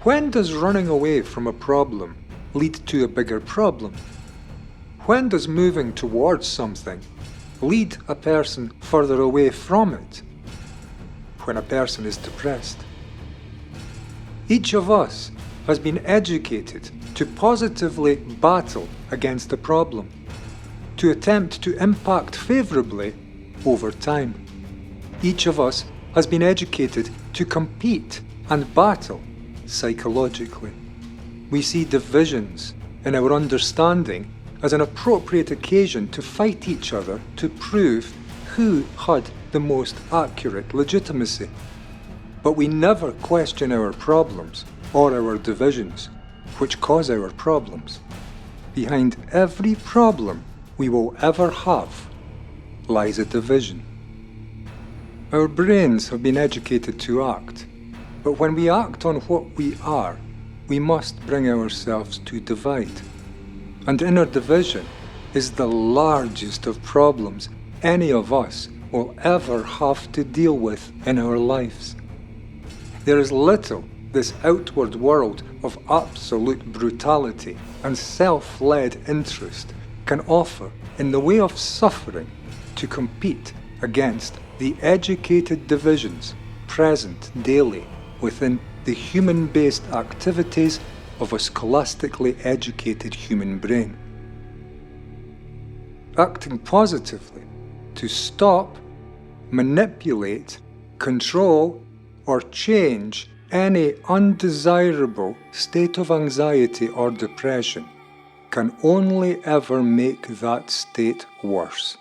When does running away from a problem lead to a bigger problem? When does moving towards something lead a person further away from it? When a person is depressed. Each of us has been educated to positively battle against a problem, to attempt to impact favourably over time. Each of us has been educated to compete and battle psychologically. We see divisions in our understanding as an appropriate occasion to fight each other to prove who had the most accurate legitimacy. But we never question our problems or our divisions, which cause our problems. Behind every problem we will ever have lies a division. Our brains have been educated to act, but when we act on what we are, we must bring ourselves to divide. And inner division is the largest of problems any of us will ever have to deal with in our lives. There is little this outward world of absolute brutality and self-led interest can offer in the way of suffering to compete against the educated divisions present daily within the human-based activities of a scholastically educated human brain. Acting positively to stop, manipulate, control, or change any undesirable state of anxiety or depression can only ever make that state worse.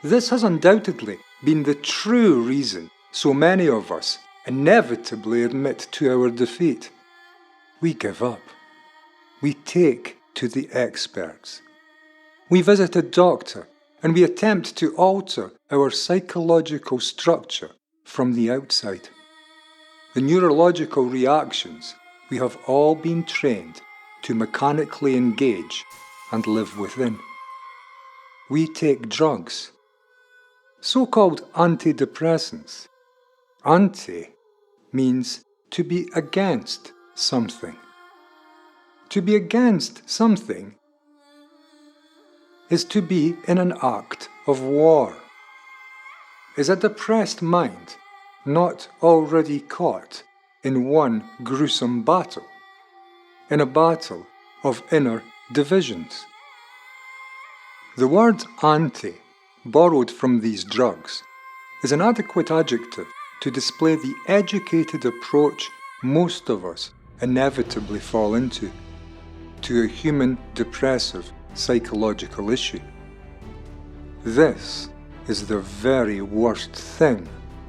This has undoubtedly been the true reason so many of us inevitably admit to our defeat. We give up. We take to the experts. We visit a doctor and we attempt to alter our psychological structure from the outside. The neurological reactions we have all been trained to mechanically engage and live within. We take drugs, so-called antidepressants. Anti means to be against something. To be against something is to be in an act of war. Is a depressed mind not already caught in one gruesome battle, in a battle of inner divisions? The word anti, borrowed from these drugs, is an adequate adjective to display the educated approach most of us inevitably fall into to a human depressive psychological issue. This is the very worst thing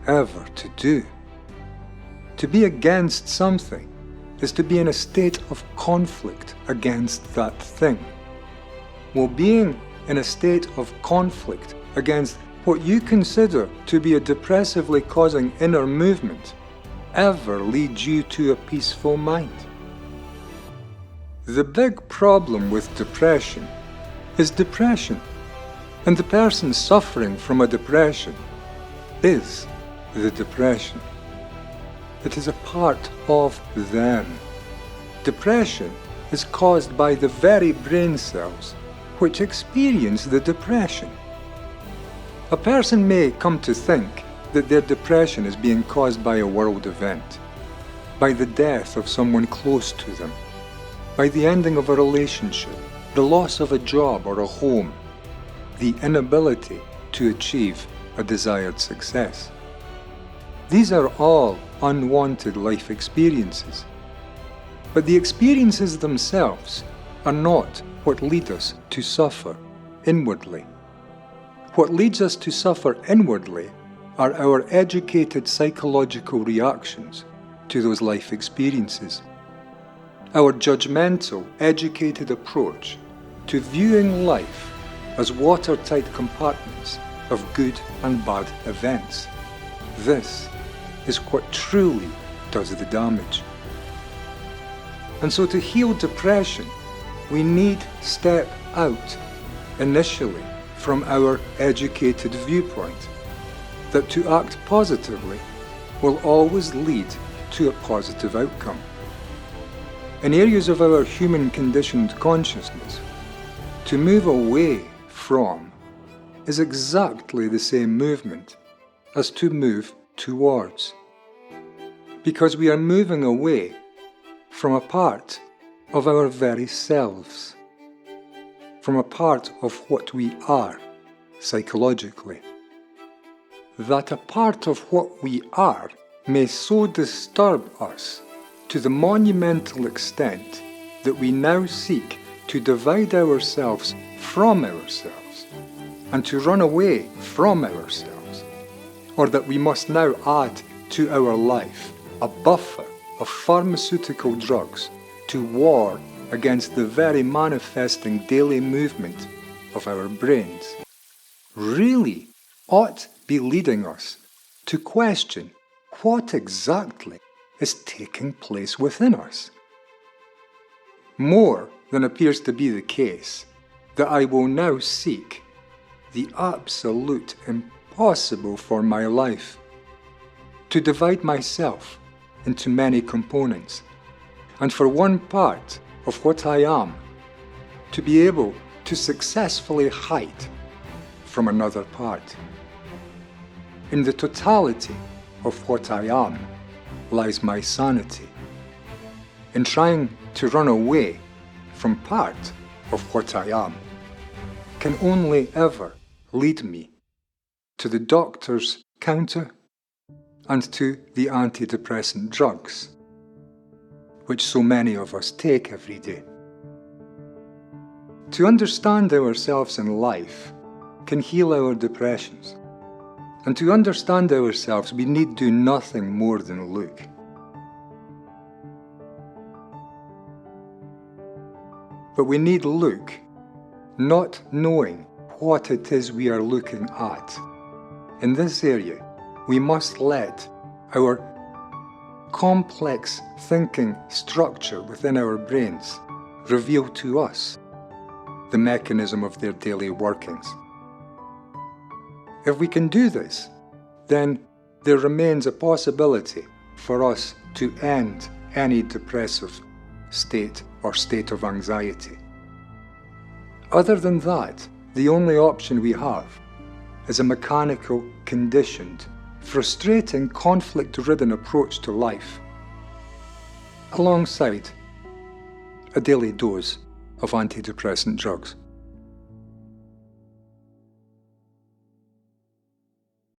ever to do. To be against something is to be in a state of conflict against that thing. Well, being in a state of conflict against what you consider to be a depressively causing inner movement ever leads you to a peaceful mind? The big problem with depression is depression, and the person suffering from a depression is the depression. It is a part of them. Depression is caused by the very brain cells which experience the depression. A person may come to think that their depression is being caused by a world event, by the death of someone close to them, by the ending of a relationship, the loss of a job or a home, the inability to achieve a desired success. These are all unwanted life experiences. But the experiences themselves are not what lead us to suffer inwardly. What leads us to suffer inwardly are our educated psychological reactions to those life experiences. Our judgmental, educated approach to viewing life as watertight compartments of good and bad events. This is what truly does the damage. And so to heal depression, we need step out initially from our educated viewpoint that to act positively will always lead to a positive outcome. In areas of our human conditioned consciousness, to move away from is exactly the same movement as to move towards. Because we are moving away from a part of our very selves, from a part of what we are psychologically. That a part of what we are may so disturb us to the monumental extent that we now seek to divide ourselves from ourselves and to run away from ourselves, or that we must now add to our life a buffer of pharmaceutical drugs to war against the very manifesting daily movement of our brains, really ought be leading us to question what exactly is taking place within us. More than appears to be the case, that I will now seek the absolute impossible for my life, to divide myself into many components, and for one part of what I am to be able to successfully hide from another part. In the totality of what I am lies my sanity. In trying to run away from part of what I am can only ever lead me to the doctor's counter and to the antidepressant drugs, which so many of us take every day. To understand ourselves in life can heal our depressions. And to understand ourselves, we need do nothing more than look. But we need look, not knowing what it is we are looking at. In this area, we must let our complex thinking structure within our brains reveal to us the mechanism of their daily workings. If we can do this, then there remains a possibility for us to end any depressive state or state of anxiety. Other than that, the only option we have is a mechanical, conditioned, frustrating, conflict-ridden approach to life, alongside a daily dose of antidepressant drugs.